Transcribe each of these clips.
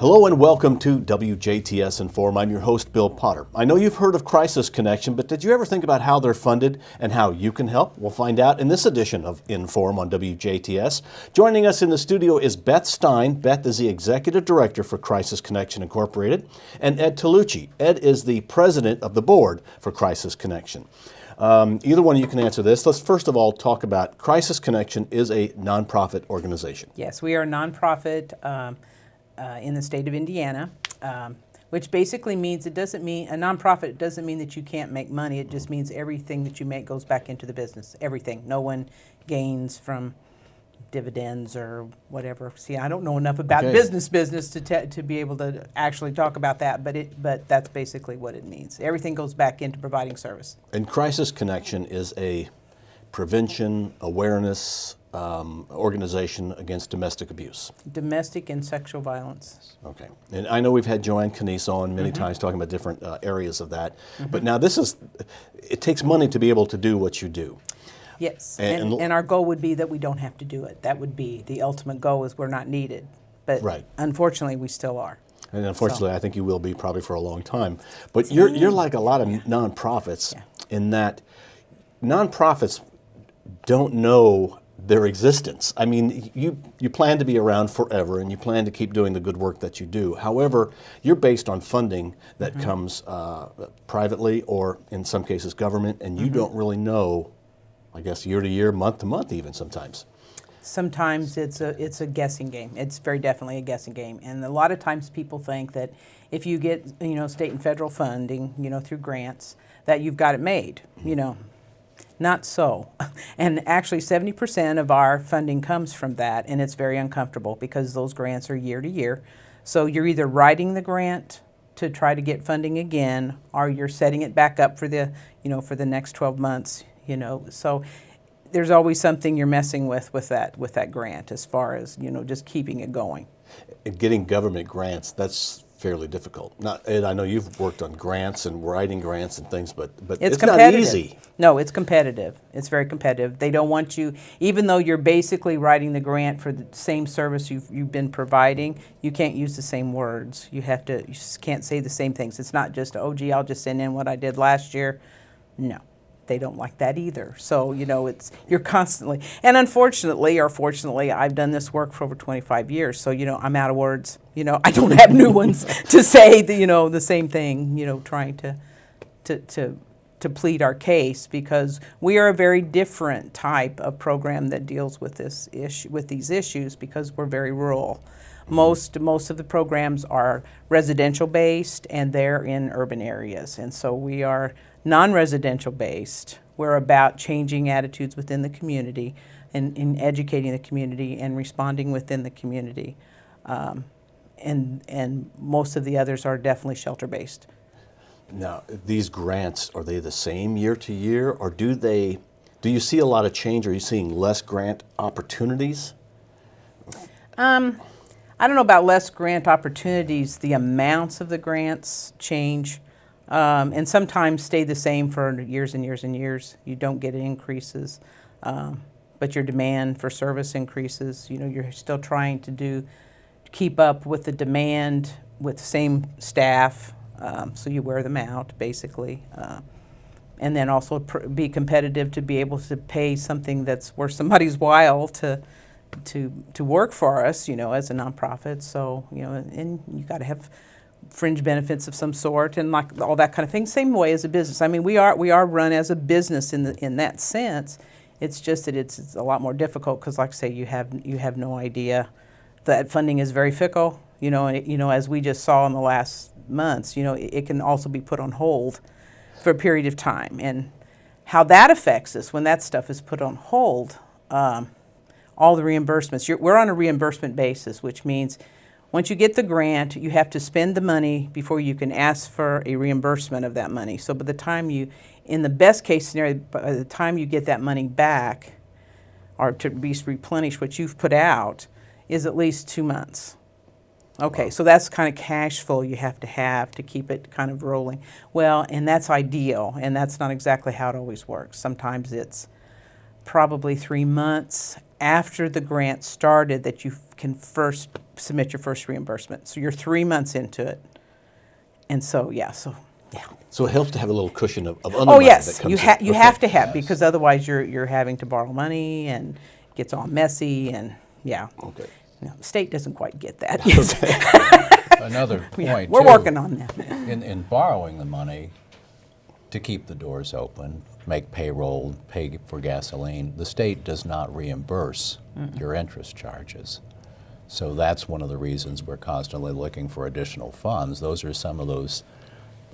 Hello and welcome to WJTS in.form. I'm your host, Bill Potter. I know you've heard of Crisis Connection, but did you ever think about how they're funded and how you can help? We'll find out in this edition of In.form on WJTS. Joining us in the studio is Beth Stein. Beth is the Executive Director for Crisis Connection Incorporated, and Ed Talucci. Ed is the President of the Board for Crisis Connection. Either one of you can answer this. Let's first of all talk about Crisis Connection is a nonprofit organization. Yes, we are a nonprofit in the state of Indiana, which basically means a nonprofit doesn't mean that you can't make money. It just means everything that you make goes back into the business. Everything. No one gains from dividends or whatever. See, I don't know enough about business to be able to actually talk about that, but that's basically what it means. Everything goes back into providing service. And Crisis Connection is a prevention, awareness organization against domestic abuse. Domestic and sexual violence. Okay. And I know we've had Joanne Canese on many times talking about different areas of that. But now it takes money to be able to do what you do. Yes, and our goal would be that we don't have to do it. That would be the ultimate goal, is we're not needed. But unfortunately, we still are. And unfortunately, I think you will be probably for a long time. But you're like a lot of nonprofits in that nonprofits don't know their existence. I mean, you plan to be around forever and you plan to keep doing the good work that you do. However, you're based on funding that comes privately or in some cases government, and you don't really know, I guess, year to year, month to month even sometimes. Sometimes it's a guessing game. It's very definitely a guessing game. And a lot of times people think that if you get, state and federal funding, through grants, that you've got it made, Not so. And actually 70% of our funding comes from that, and it's very uncomfortable because those grants are year to year. So you're either writing the grant to try to get funding again, or you're setting it back up for the, for the next 12 months, So there's always something you're messing with that grant as far as, just keeping it going. Getting government grants, that's fairly difficult. Ed, I know you've worked on grants and writing grants and things, but it's not easy. No, it's competitive. It's very competitive. They don't want you, even though you're basically writing the grant for the same service you've been providing, you can't use the same words. You just can't say the same things. It's not just, oh gee, I'll just send in what I did last year. No. They don't like that either. So, you're constantly, and unfortunately or fortunately, I've done this work for over 25 years. So, I'm out of words. I don't have new ones to say, the same thing, trying to plead our case, because we are a very different type of program that deals with these issues, because we're very rural. Most of the programs are residential based, and they're in urban areas. And so we are non-residential based. We're about changing attitudes within the community and in educating the community and responding within the community. And most of the others are definitely shelter based. Now, these grants, are they the same year to year, or do you see a lot of change? Are you seeing less grant opportunities? I don't know about less grant opportunities. The amounts of the grants change, and sometimes stay the same for years and years and years. You don't get increases, but your demand for service increases. You're still trying to keep up with the demand with the same staff, so you wear them out basically, and then also be competitive to be able to pay something that's worth somebody's while to work for us, as a nonprofit. So, and you got to have fringe benefits of some sort and like all that kind of thing. Same way as a business. I mean, we are run as a business in that sense. It's just that it's a lot more difficult because, like I say, you have no idea. That funding is very fickle. And as we just saw in the last months, it can also be put on hold for a period of time. And how that affects us when that stuff is put on hold. All the reimbursements. We're on a reimbursement basis, which means once you get the grant, you have to spend the money before you can ask for a reimbursement of that money. So by the time in the best case scenario, by the time you get that money back, or to be replenish what you've put out, is at least 2 months. Okay, wow. So that's kind of cash flow you have to keep it kind of rolling. Well, and that's ideal, and that's not exactly how it always works. Sometimes it's probably 3 months after the grant started that you can first submit your first reimbursement. So you're 3 months into it. And so, yeah. So it helps to have a little cushion of other Oh, money yes. that comes You, in. you have to have, because otherwise you're having to borrow money and it gets all messy and, yeah. Okay. No, the state doesn't quite get that. Another point, We're too, working on that. in borrowing the money to keep the doors open, make payroll, pay for gasoline, the state does not reimburse your interest charges. So that's one of the reasons we're constantly looking for additional funds. Those are some of those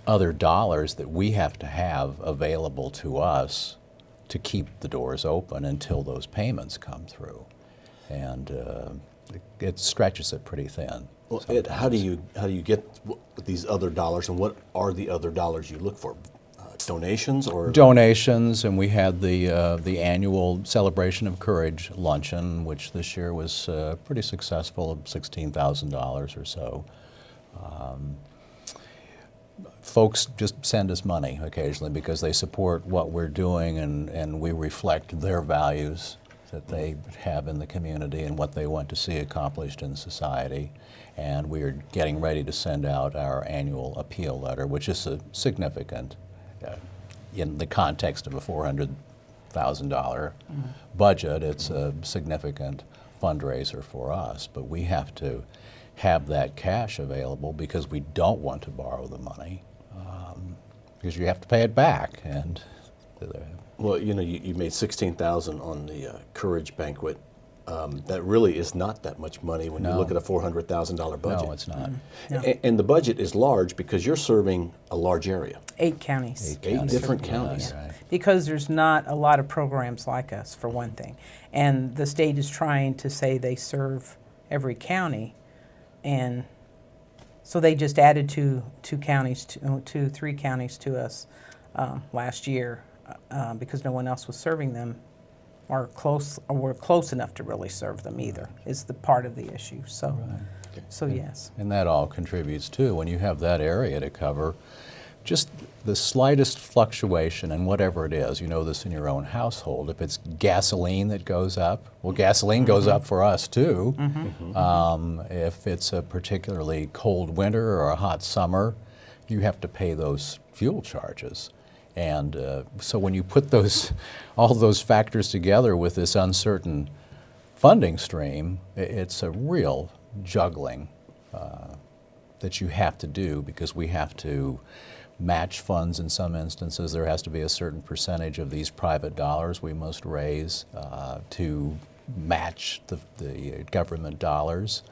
other dollars that we have to have available to us to keep the doors open until those payments come through. And it stretches it pretty thin. Well, Ed, how do you get these other dollars, and what are the other dollars you look for? Donations or Donations, and we had the annual Celebration of Courage luncheon, which this year was pretty successful, of $16,000 or so. Folks just send us money occasionally because they support what we're doing, and we reflect their values that they have in the community and what they want to see accomplished in society. And we are getting ready to send out our annual appeal letter, which is a significant, in the context of a $400,000 budget, it's a significant fundraiser for us. But we have to have that cash available because we don't want to borrow the money, because you have to pay it back. And well, you know, you made $16,000 on the Courage banquet. That really is not that much money when you look at a $400,000 budget. no, it's not. No. And the budget is large because you're serving a large area. 8 counties. Eight different counties. Right. Because there's not a lot of programs like us, for one thing. And the state is trying to say they serve every county. And so they just added two counties, 3 counties to us last year because no one else was serving them or were close enough to really serve them either, is the part of the issue. So, so yes. And that all contributes too. When you have that area to cover, just the slightest fluctuation in whatever it is, you know this in your own household. If it's gasoline that goes up, well, gasoline goes up for us too. If it's a particularly cold winter or a hot summer, you have to pay those fuel charges. And so when you put all those factors together with this uncertain funding stream, it's a real juggling that you have to do, because we have to match funds in some instances. There has to be a certain percentage of these private dollars we must raise to match the government dollars.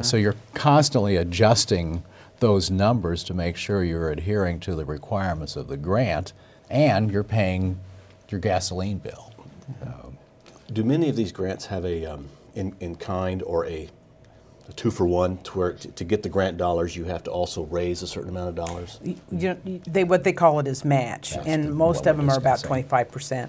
So you're constantly adjusting those numbers to make sure you're adhering to the requirements of the grant and you're paying your gasoline bill. Do many of these grants have a in kind or a 2-for-1, to where to get the grant dollars you have to also raise a certain amount of dollars? What they call it is match, That's and what most of we're them are about discussing. 25%.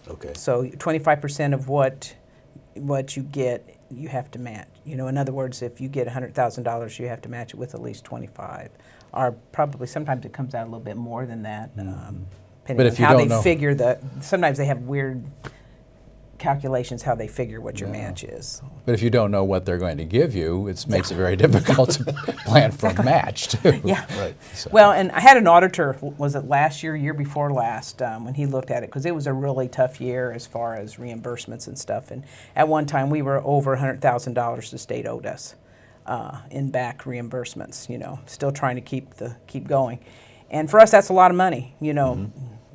Okay. So 25% of what you get, you have to match. You know, in other words, if you get $100,000, you have to match it with at least 25. Or probably sometimes it comes out a little bit more than that, depending But on if you how don't they know- figure sometimes they have weird calculations how they figure what your match is. But if you don't know what they're going to give you, it makes it very difficult to plan for a match too. Yeah. Right. So- Well, and I had an auditor, was it last year before last, when he looked at it, because it was a really tough year as far as reimbursements and stuff. And at one time, we were over $100,000 the state owed us in back reimbursements, you know, still trying to keep going. And for us, that's a lot of money, you know.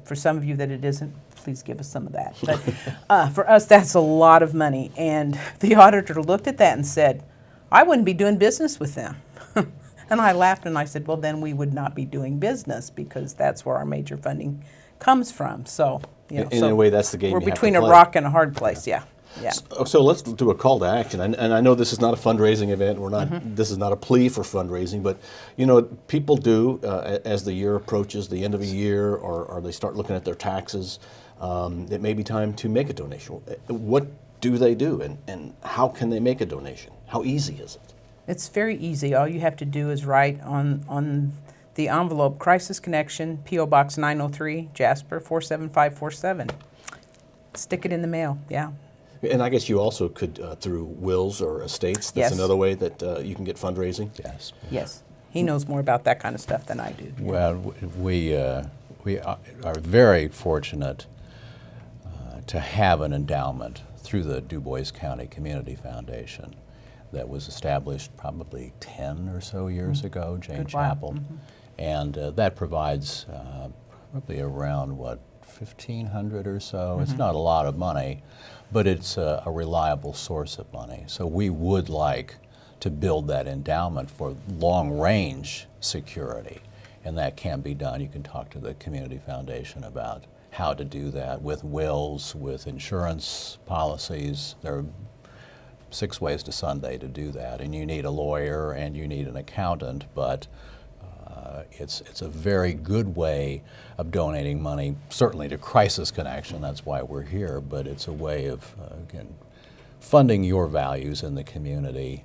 For some of you that it isn't, please give us some of that. But for us, that's a lot of money. And the auditor looked at that and said, I wouldn't be doing business with them. And I laughed and I said, well, then we would not be doing business, because that's where our major funding comes from. So, you know, In a way, that's the game we're you have to between a play. rock and a hard place, yeah. Yeah. So let's do a call to action. And I know this is not a fundraising event. We're not. This is not a plea for fundraising. But you know, people do as the year approaches, the end of a year, or they start looking at their taxes. It may be time to make a donation. What do they do, and how can they make a donation? How easy is it? It's very easy. All you have to do is write on the envelope, Crisis Connection, P.O. Box 903, Jasper 47547. Stick it in the mail, yeah. And I guess you also could, through wills or estates, that's Yes. another way that you can get fundraising? Yes. Yes. He knows more about that kind of stuff than I do. Well, we are very fortunate to have an endowment through the Du Bois County Community Foundation that was established probably 10 or so years ago, Jane Good while. Chapel. And that provides probably around, what, 1,500 or so. It's not a lot of money, but it's a reliable source of money. So we would like to build that endowment for long-range security, and that can be done. You can talk to the Community Foundation about how to do that with wills, with insurance policies. There are 6 ways to Sunday to do that, and you need a lawyer and you need an accountant, but it's a very good way of donating money, certainly to Crisis Connection, that's why we're here, but it's a way of, again, funding your values in the community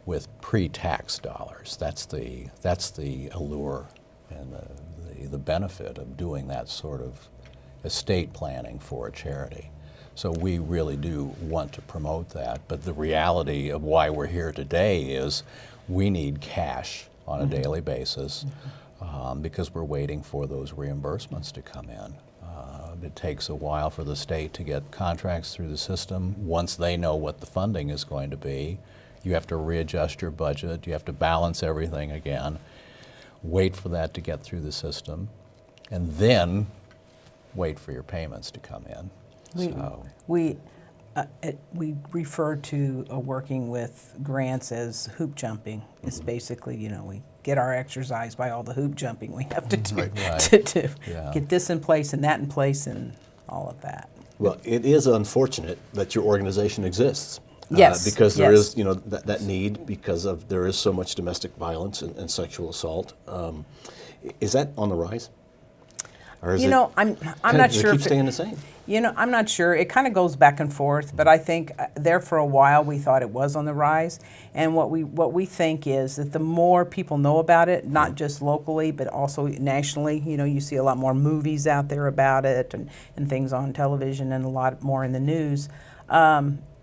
with pre-tax dollars. That's the allure and the benefit of doing that sort of estate planning for a charity. So we really do want to promote that, but the reality of why we're here today is we need cash on a daily basis because we're waiting for those reimbursements to come in. It takes a while for the state to get contracts through the system. Once they know what the funding is going to be, you have to readjust your budget, you have to balance everything again, wait for that to get through the system, and then wait for your payments to come in. We refer to working with grants as hoop jumping. It's basically, we get our exercise by all the hoop jumping we have to do Right. to Yeah. get this in place and that in place and all of that. Well, it is unfortunate that your organization exists. Yes, Because there yes. is, that need because of there is so much domestic violence and sexual assault. Is that on the rise? Or is I'm not does sure it keep if staying the same? I'm not sure. It kind of goes back and forth, but I think there for a while we thought it was on the rise. And what we think is that the more people know about it, not just locally, but also nationally, you see a lot more movies out there about it and things on television and a lot more in the news.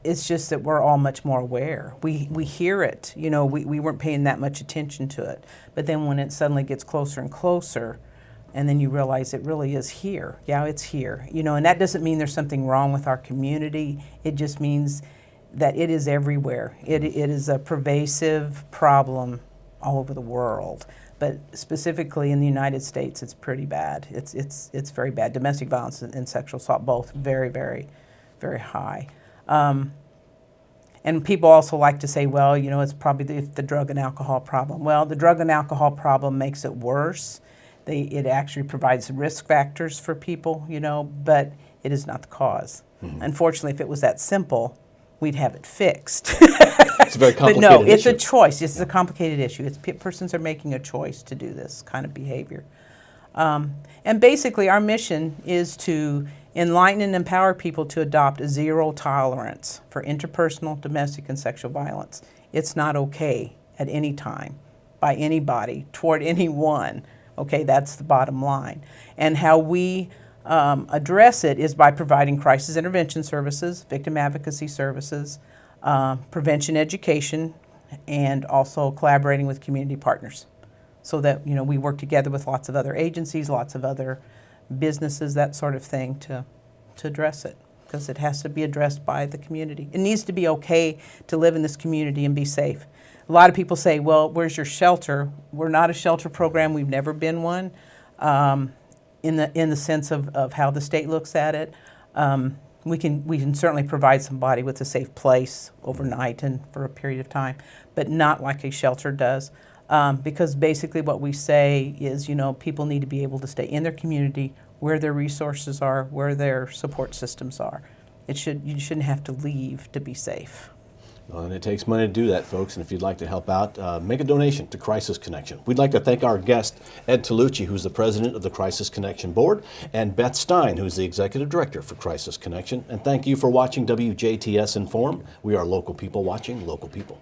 It's just that we're all much more aware. We hear it. We weren't paying that much attention to it. But then when it suddenly gets closer and closer, and then you realize it really is here. Yeah, it's here. And that doesn't mean there's something wrong with our community. It just means that it is everywhere. It is a pervasive problem all over the world. But specifically in the United States, it's pretty bad. It's very bad. Domestic violence and sexual assault, both very, very, very high. And people also like to say, well, it's probably the drug and alcohol problem. Well, the drug and alcohol problem makes it worse. It actually provides risk factors for people, but it is not the cause. Unfortunately, if it was that simple, we'd have it fixed. It's a very complicated But no, it's issue. a choice. It's a complicated issue. Persons are making a choice to do this kind of behavior. And basically, our mission is to enlighten and empower people to adopt a zero tolerance for interpersonal, domestic, and sexual violence. It's not okay at any time by anybody toward anyone. Okay, that's the bottom line. And how we address it is by providing crisis intervention services, victim advocacy services, prevention education, and also collaborating with community partners so that we work together with lots of other agencies, lots of other businesses, that sort of thing to address it, because it has to be addressed by the community. It needs to be okay to live in this community and be safe. A lot of people say, well, where's your shelter? We're not a shelter program. We've never been one in the sense of how the state looks at it. We can certainly provide somebody with a safe place overnight and for a period of time, but not like a shelter does. Because basically what we say is, people need to be able to stay in their community where their resources are, where their support systems are. You shouldn't have to leave to be safe. Well, and it takes money to do that, folks, and if you'd like to help out, make a donation to Crisis Connection. We'd like to thank our guest, Ed Talucci, who's the president of the Crisis Connection Board, and Beth Stein, who's the executive director for Crisis Connection. And thank you for watching WJTS in.form. We are local people watching local people.